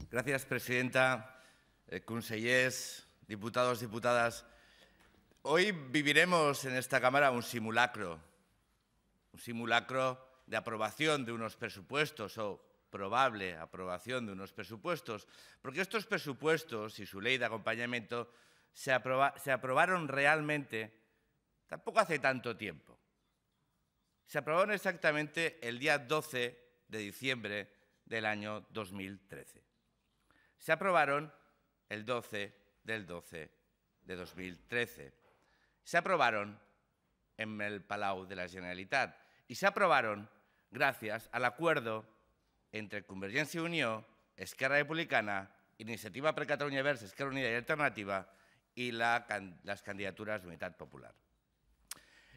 Gracias, presidenta, consellers, diputados, diputadas. Hoy viviremos en esta Cámara un simulacro de aprobación de unos presupuestos o probable aprobación de unos presupuestos, porque estos presupuestos y su ley de acompañamiento se aprobaron realmente tampoco hace tanto tiempo. Se aprobaron exactamente el día 12 de diciembre del año 2013. Se aprobaron el 12 del 12 de 2013. Se aprobaron en el Palau de la Generalitat y se aprobaron gracias al acuerdo entre Convergència i Unió, Esquerra Republicana, Iniciativa per Catalunya Verds, Esquerra Unida y Alternativa y las candidaturas de Unitat Popular.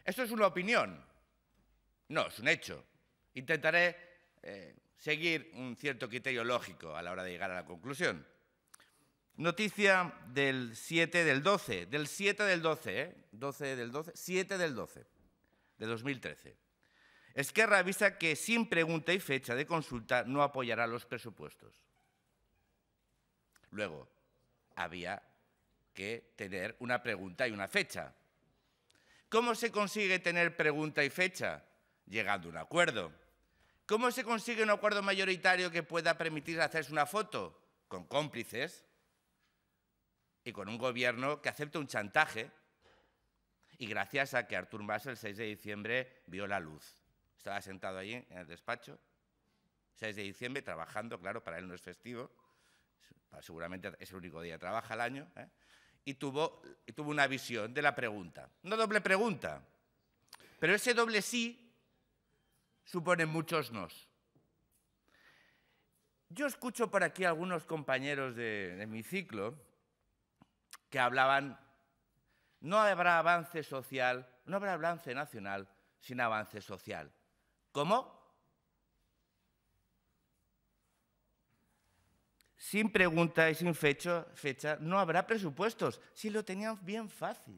¿Esto es una opinión? No, es un hecho. Intentaré seguir un cierto criterio lógico a la hora de llegar a la conclusión. Noticia del 7 del 12, del 7 del 12, 12 del 12, 7 del 12 de 2013. Esquerra avisa que sin pregunta y fecha de consulta no apoyará los presupuestos. Luego, había que tener una pregunta y una fecha. ¿Cómo se consigue tener pregunta y fecha? Llegando a un acuerdo. ¿Cómo se consigue un acuerdo mayoritario que pueda permitir hacerse una foto? Con cómplices y con un gobierno que acepta un chantaje. Y gracias a que Artur Mas el 6 de diciembre vio la luz. Estaba sentado allí en el despacho, 6 de diciembre, trabajando, claro, para él no es festivo, seguramente es el único día que trabaja al año, y tuvo una visión de la pregunta. No doble pregunta, pero ese doble sí supone muchos nos. Yo escucho por aquí a algunos compañeros de mi ciclo que hablaban, no habrá avance social, no habrá avance nacional sin avance social. ¿Cómo? Sin pregunta y sin fecha no habrá presupuestos, si lo tenían bien fácil.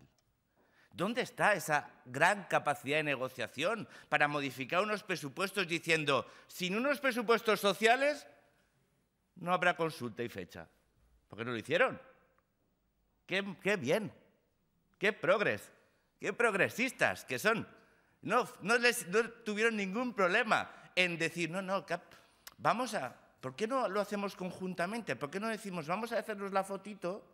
¿Dónde está esa gran capacidad de negociación para modificar unos presupuestos diciendo, sin unos presupuestos sociales no habrá consulta y fecha? ¿Por qué no lo hicieron? ¡Qué bien! ¡Qué progresistas que son! No tuvieron ningún problema en decir, ¿por qué no lo hacemos conjuntamente? ¿Por qué no decimos, vamos a hacernos la fotito?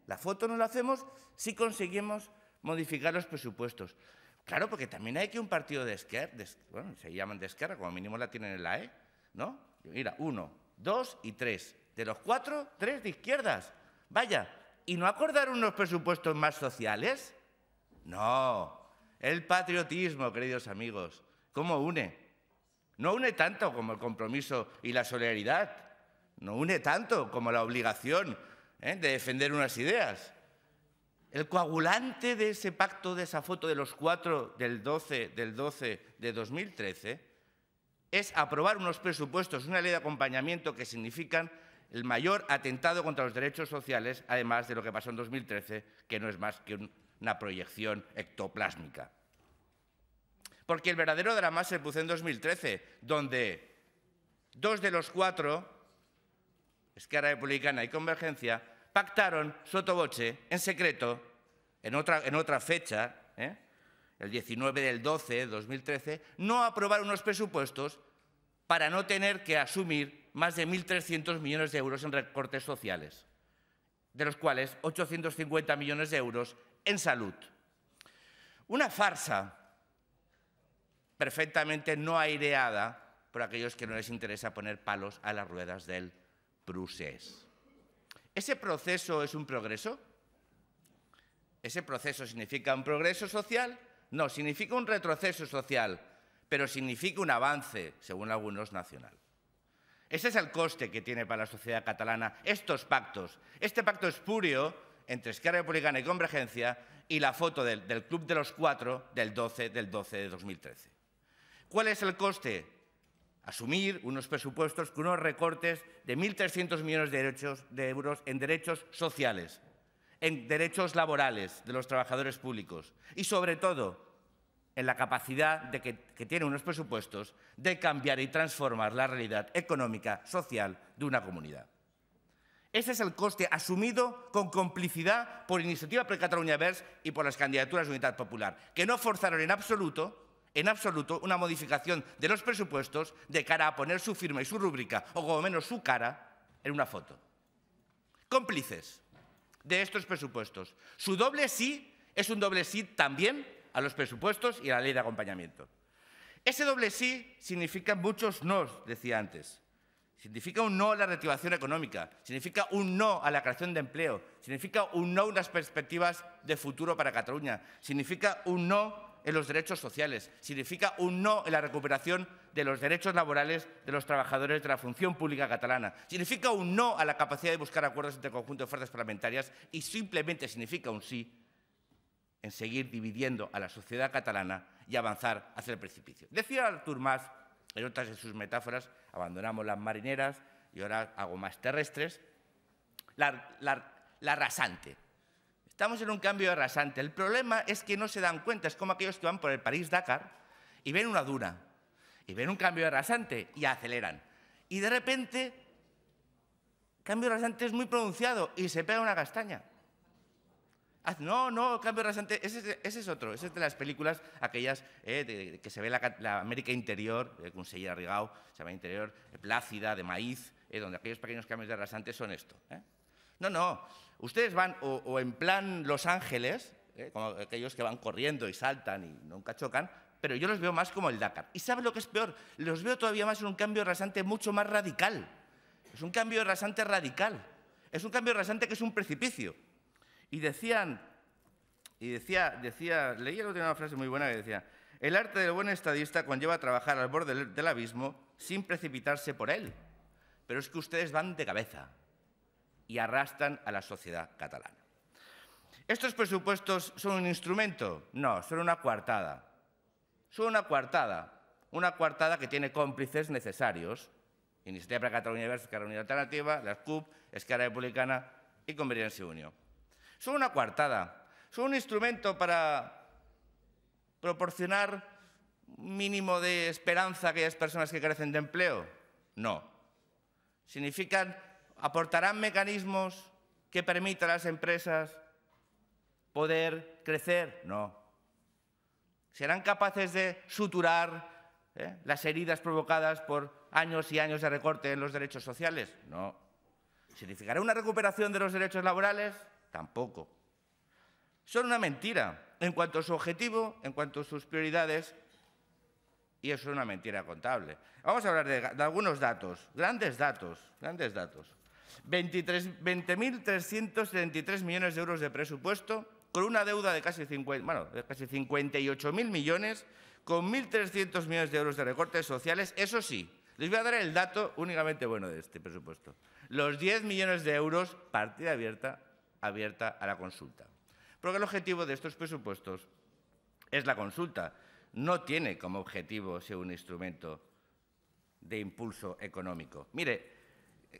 La foto no la hacemos si conseguimos modificar los presupuestos. Claro, porque también hay que un partido de Esquerra, bueno, se llaman de Esquerra, como mínimo la tienen en la E, ¿no? Mira, 1, 2 y 3. De los 4, 3 de izquierdas. Vaya, ¿y no acordaron unos presupuestos más sociales? No. El patriotismo, queridos amigos, ¿cómo une? No une tanto como el compromiso y la solidaridad. No une tanto como la obligación de defender unas ideas. El coagulante de ese pacto, de esa foto de los 4 del 12 de 2013, es aprobar unos presupuestos, una ley de acompañamiento que significan el mayor atentado contra los derechos sociales, además de lo que pasó en 2013, que no es más que una proyección ectoplásmica. Porque el verdadero drama se produjo en 2013, donde 2 de los 4, Esquerra Republicana y Convergencia, pactaron sotto voce, en secreto, en otra fecha, el 19 del 12 de 2013, no aprobar unos presupuestos para no tener que asumir más de 1.300 millones de euros en recortes sociales, de los cuales 850 millones de euros en salud. Una farsa perfectamente no aireada por aquellos que no les interesa poner palos a las ruedas del procés. ¿Ese proceso es un progreso? ¿Ese proceso significa un progreso social? No, significa un retroceso social, pero significa un avance, según algunos, nacional. Ese es el coste que tiene para la sociedad catalana estos pactos. Este pacto espurio entre Esquerra Republicana y Convergencia y la foto del Club de los 4 del 12 de 2013. ¿Cuál es el coste? Asumir unos presupuestos con unos recortes de 1.300 millones de euros en derechos sociales, en derechos laborales de los trabajadores públicos y, sobre todo, en la capacidad que tienen unos presupuestos de cambiar y transformar la realidad económica, social de una comunidad. Ese es el coste asumido con complicidad por Iniciativa per Catalunya Verds y por las candidaturas de Unidad Popular, que no forzaron en absoluto una modificación de los presupuestos de cara a poner su firma y su rúbrica, o como menos su cara, en una foto. Cómplices de estos presupuestos. Su doble sí es un doble sí también a los presupuestos y a la ley de acompañamiento. Ese doble sí significa muchos nos, decía antes. Significa un no a la reactivación económica, significa un no a la creación de empleo, significa un no a unas perspectivas de futuro para Cataluña, significa un no en los derechos sociales, significa un no en la recuperación de los derechos laborales de los trabajadores de la función pública catalana, significa un no a la capacidad de buscar acuerdos entre conjunto de fuerzas parlamentarias y simplemente significa un sí en seguir dividiendo a la sociedad catalana y avanzar hacia el precipicio. Decía Artur Mas, en otras de sus metáforas, abandonamos las marineras y ahora aguas terrestres, la rasante. Estamos en un cambio rasante. El problema es que no se dan cuenta. Es como aquellos que van por el París-Dakar y ven una duna, y ven un cambio rasante y aceleran. Y de repente, el cambio rasante es muy pronunciado y se pega una castaña. No, cambio rasante, ese es otro, ese es de las películas aquellas que se ve la América interior, Consellera Rigau, se llama interior, plácida, de maíz, donde aquellos pequeños cambios de rasante son esto. No, ustedes van o en plan Los Ángeles, como aquellos que van corriendo y saltan y nunca chocan, pero yo los veo más como el Dakar. ¿Y sabe lo que es peor? Los veo todavía más en un cambio rasante mucho más radical. Es un cambio rasante radical, es un cambio rasante que es un precipicio. Y leía una frase muy buena que decía: el arte del buen estadista conlleva a trabajar al borde del abismo sin precipitarse por él. Pero es que ustedes van de cabeza y arrastran a la sociedad catalana. ¿Estos presupuestos son un instrumento? No, son una coartada. Son una coartada que tiene cómplices necesarios. Iniciativa per Catalunya Verds, Esquerra Unida Alternativa, la CUP, Esquerra Republicana y Convergencia y Unió. Son una coartada, son un instrumento para proporcionar un mínimo de esperanza a aquellas personas que carecen de empleo. No. ¿Aportarán mecanismos que permitan a las empresas poder crecer? No. ¿Serán capaces de suturar las heridas provocadas por años y años de recorte en los derechos sociales? No. ¿Significará una recuperación de los derechos laborales? Tampoco. Son una mentira en cuanto a su objetivo, en cuanto a sus prioridades, y eso es una mentira contable. Vamos a hablar de algunos datos, grandes datos. 20.333 millones de euros de presupuesto, con una deuda de casi 58.000 millones, con 1.300 millones de euros de recortes sociales. Eso sí, les voy a dar el dato únicamente bueno de este presupuesto. Los 10 millones de euros, partida abierta a la consulta. Porque el objetivo de estos presupuestos es la consulta. No tiene como objetivo ser un instrumento de impulso económico. Mire,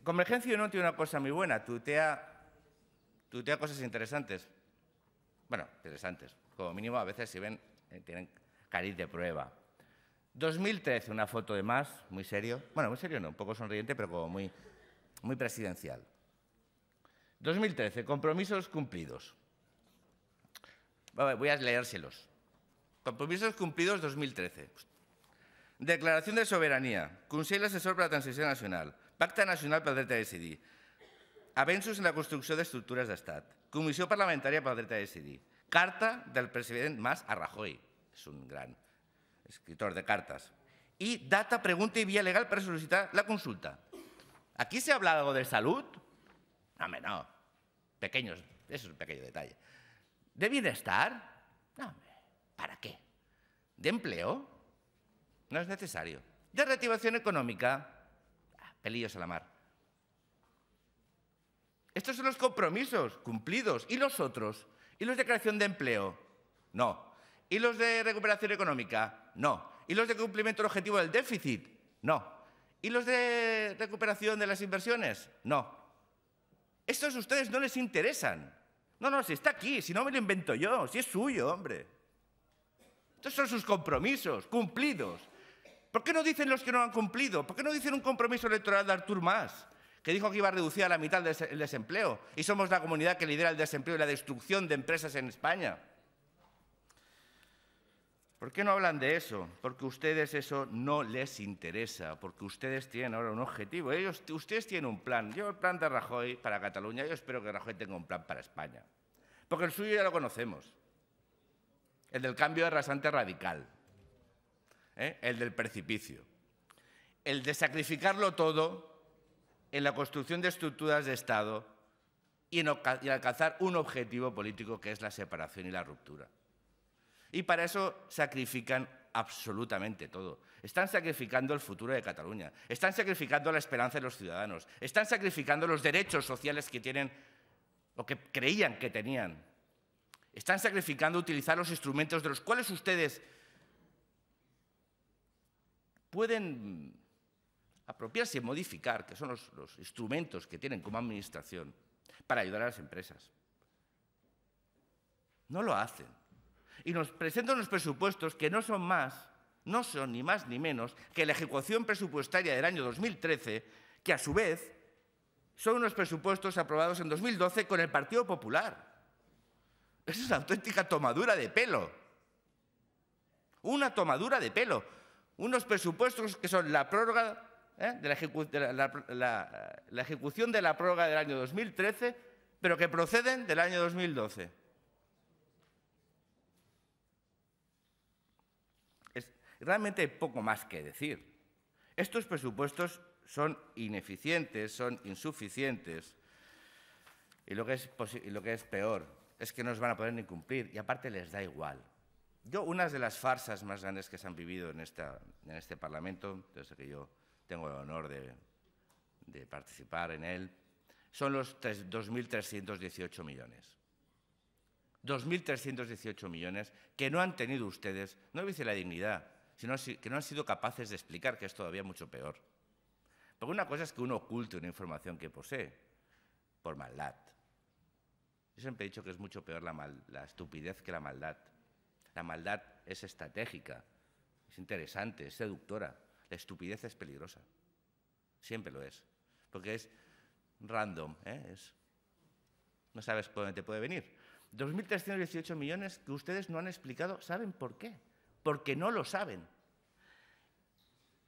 Convergencia y Unió tiene una cosa muy buena, tuitea cosas interesantes. Bueno, interesantes. Como mínimo a veces si ven, tienen cariz de prueba. 2013, una foto de Mas, muy serio. Bueno, muy serio no, un poco sonriente, pero como muy presidencial. 2013, compromisos cumplidos. Voy a leérselos. Compromisos cumplidos 2013. Declaración de soberanía. Consell Assessor per a la Transició Nacional. Pacte Nacional pel Dret a Decidir. Avenços en la construcció d'estructures d'estat. Comissió Parlamentària pel Dret a Decidir. Carta del president Mas a Rajoy. Es un gran escritor de cartas. Y data, pregunta y vía legal para solicitar la consulta. ¿Aquí se habla algo de salud? Hombre, no. Pequeños, eso es un pequeño detalle. ¿De bienestar? No, hombre. ¿Para qué? ¿De empleo? No es necesario. ¿De reactivación económica? Pelillos a la mar. Estos son los compromisos cumplidos. ¿Y los otros? ¿Y los de creación de empleo? No. ¿Y los de recuperación económica? No. ¿Y los de cumplimiento del objetivo del déficit? No. ¿Y los de recuperación de las inversiones? No. Estos a ustedes no les interesan. No, si está aquí, si no me lo invento yo, si es suyo, hombre. Estos son sus compromisos cumplidos. ¿Por qué no dicen los que no han cumplido? ¿Por qué no dicen un compromiso electoral de Artur Mas, que dijo que iba a reducir a la mitad el desempleo? Y somos la comunidad que lidera el desempleo y la destrucción de empresas en España. ¿Por qué no hablan de eso? Porque a ustedes eso no les interesa, porque ustedes tienen ahora un objetivo. Ustedes tienen un plan. Yo el plan de Rajoy para Cataluña, yo espero que Rajoy tenga un plan para España. Porque el suyo ya lo conocemos. El del cambio de rasante radical. El del precipicio. El de sacrificarlo todo en la construcción de estructuras de Estado y alcanzar un objetivo político que es la separación y la ruptura. Y para eso sacrifican absolutamente todo. Están sacrificando el futuro de Cataluña, están sacrificando la esperanza de los ciudadanos, están sacrificando los derechos sociales que tienen o que creían que tenían. Están sacrificando utilizar los instrumentos de los cuales ustedes pueden apropiarse y modificar, que son los instrumentos que tienen como administración para ayudar a las empresas. No lo hacen. Y nos presentan unos presupuestos que no son ni más ni menos que la ejecución presupuestaria del año 2013, que a su vez son unos presupuestos aprobados en 2012 con el Partido Popular. Eso es una auténtica tomadura de pelo. Una tomadura de pelo. Unos presupuestos que son la prórroga de la ejecución de la prórroga del año 2013, pero que proceden del año 2012. Realmente hay poco más que decir. Estos presupuestos son ineficientes, son insuficientes, y lo que es peor es que no los van a poder ni cumplir, y aparte les da igual. Una de las farsas más grandes que se han vivido en este Parlamento, desde que yo tengo el honor de participar en él, son los 2.318 millones. 2.318 millones que no han tenido ustedes, no dice la dignidad, sino que no han sido capaces de explicar, que es todavía mucho peor. Porque una cosa es que uno oculte una información que posee por maldad. Yo siempre he dicho que es mucho peor la estupidez que la maldad. La maldad es estratégica, es interesante, es seductora. La estupidez es peligrosa. Siempre lo es. Porque es random, no sabes por dónde te puede venir. 2.318 millones que ustedes no han explicado, ¿saben por qué? Porque no lo saben.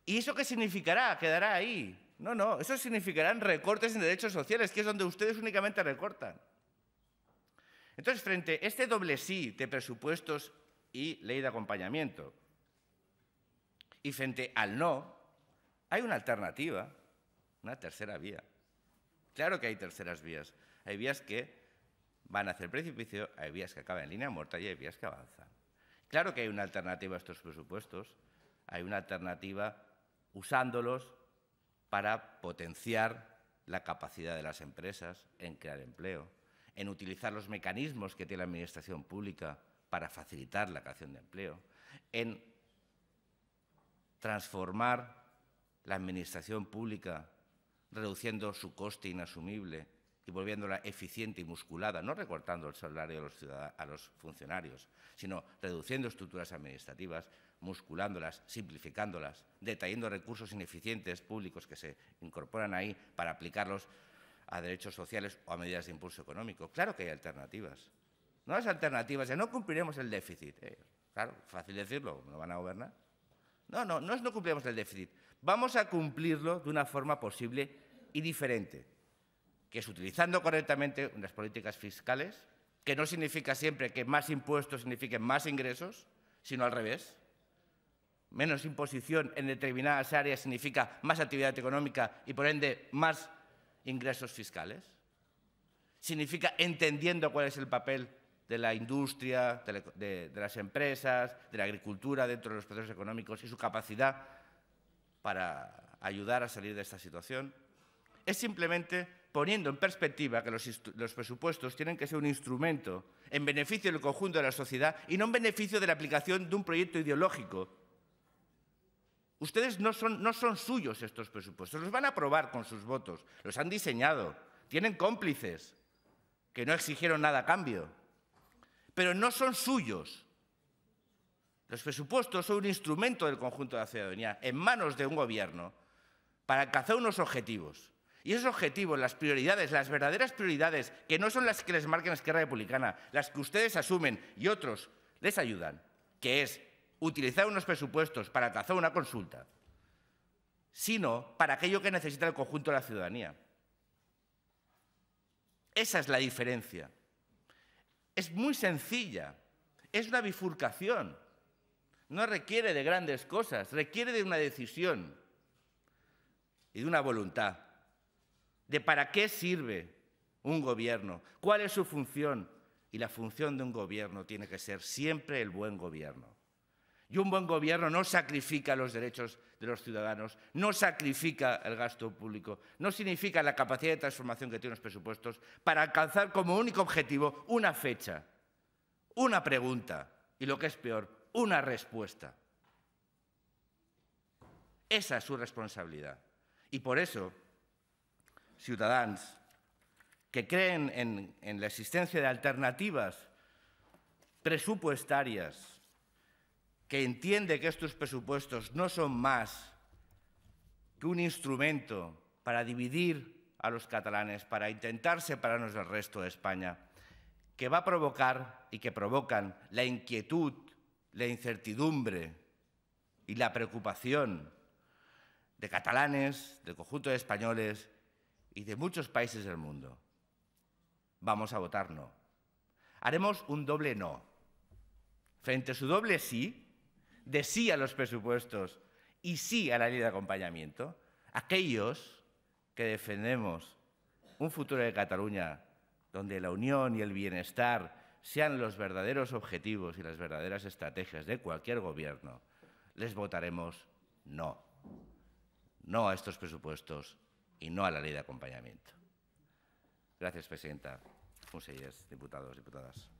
¿Y eso qué significará? ¿Quedará ahí? No, eso significarán recortes en derechos sociales, que es donde ustedes únicamente recortan. Entonces, frente a este doble sí de presupuestos y ley de acompañamiento, y frente al no, hay una alternativa, una tercera vía. Claro que hay terceras vías. Hay vías que van hacia el precipicio, hay vías que acaban en línea muerta y hay vías que avanzan. Claro que hay una alternativa a estos presupuestos, hay una alternativa usándolos para potenciar la capacidad de las empresas en crear empleo, en utilizar los mecanismos que tiene la administración pública para facilitar la creación de empleo, en transformar la administración pública reduciendo su coste inasumible y volviéndola eficiente y musculada, no recortando el salario a los funcionarios, sino reduciendo estructuras administrativas, musculándolas, simplificándolas, detallando recursos ineficientes públicos que se incorporan ahí para aplicarlos a derechos sociales o a medidas de impulso económico. Claro que hay alternativas. No las alternativas de no cumpliremos el déficit. Claro, fácil decirlo, ¿no van a gobernar? No es no cumpliremos el déficit. Vamos a cumplirlo de una forma posible y diferente, que es utilizando correctamente unas políticas fiscales, que no significa siempre que más impuestos signifiquen más ingresos, sino al revés. Menos imposición en determinadas áreas significa más actividad económica y, por ende, más ingresos fiscales. Significa entendiendo cuál es el papel de la industria, de las empresas, de la agricultura dentro de los procesos económicos y su capacidad para ayudar a salir de esta situación. Es simplemente poniendo en perspectiva que los presupuestos tienen que ser un instrumento en beneficio del conjunto de la sociedad y no en beneficio de la aplicación de un proyecto ideológico. Ustedes no son suyos estos presupuestos, los van a aprobar con sus votos, los han diseñado, tienen cómplices que no exigieron nada a cambio, pero no son suyos. Los presupuestos son un instrumento del conjunto de la ciudadanía en manos de un gobierno para alcanzar unos objetivos. Y esos objetivos, las prioridades, las verdaderas prioridades, que no son las que les marquen la Esquerra Republicana, las que ustedes asumen y otros les ayudan, que es utilizar unos presupuestos para alcanzar una consulta, sino para aquello que necesita el conjunto de la ciudadanía. Esa es la diferencia. Es muy sencilla. Es una bifurcación. No requiere de grandes cosas, requiere de una decisión y de una voluntad de para qué sirve un gobierno, cuál es su función. Y la función de un gobierno tiene que ser siempre el buen gobierno. Y un buen gobierno no sacrifica los derechos de los ciudadanos, no sacrifica el gasto público, no significa la capacidad de transformación que tienen los presupuestos para alcanzar como único objetivo una fecha, una pregunta y, lo que es peor, una respuesta. Esa es su responsabilidad. Y por eso, Ciutadans, que creen en la existencia de alternativas presupuestarias, que entiende que estos presupuestos no son más que un instrumento para dividir a los catalanes, para intentar separarnos del resto de España, que va a provocar y que provocan la inquietud, la incertidumbre y la preocupación de catalanes, del conjunto de españoles y de muchos países del mundo. Vamos a votar no. Haremos un doble no. Frente a su doble sí, de sí a los presupuestos y sí a la ley de acompañamiento, aquellos que defendemos un futuro de Cataluña donde la unión y el bienestar sean los verdaderos objetivos y las verdaderas estrategias de cualquier gobierno, les votaremos no. No a estos presupuestos y no a la ley de acompañamiento. Gracias, presidenta, consellers, diputados, diputades.